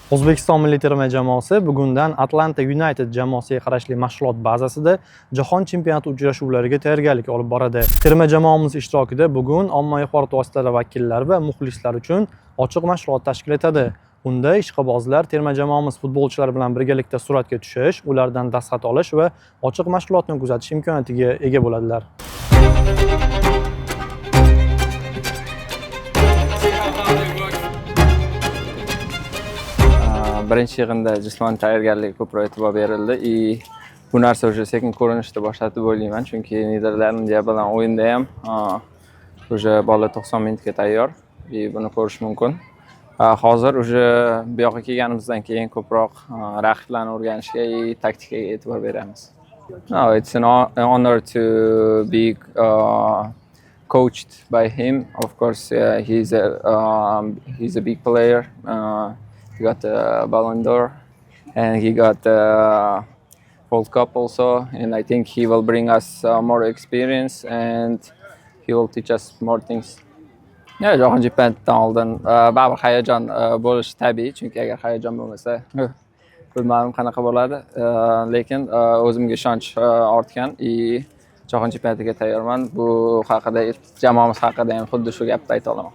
O'zbekiston milliy terma jamoasi bugundan Atlanta United jamoasiga qarashli mashg'ulot bazasida Jahon chempionati uchrashuvlariga tayyorgarlik olib boradi. Terma jamoamiz ishtirokida bugun ommaviy axborot vositalari vakillari va muxlislar uchun ochiq mashg'ulot tashkil etadi. Unda ishqibozlar terma jamoamiz futbolchilari bilan birgalikda suratga tushish, ulardan dastxat olish va ochiq mashg'ulotni kuzatish imkoniyatiga ega bo'ladilar. Birinchi yig'inda jismoniy tayyorgarlikka ko'proq e'tibor berildi и bu narsa уже sekin ko'rinishda boshladi deb o'ylayman, chunki Niderlandiya bilan o'yinda ham уже bola 90 minutga tayyor и buni ko'rish mumkin. Hozir уже bu yoqqa kelganimizdan keyin ko'proq raqiblarni o'rganishga и taktikaga e'tibor beramiz. No, it's an honor to be coached by him. Of course, he's a big player. He got the Ballon d'Or and he got the World Cup also, and I think he will bring us more experience and he will teach us more things. Jahon chempionatidan oldin baribir hayajon bo'lishi tabiiy, chunki agar hayajon bo'lmasa, bilmadim qanaqa bo'ladi, lekin o'zimga ishonch ortgan и Jahon chempionatiga tayyorman. Bu haqida, jamoamiz haqida ham xuddi shu gapni ayta olaman.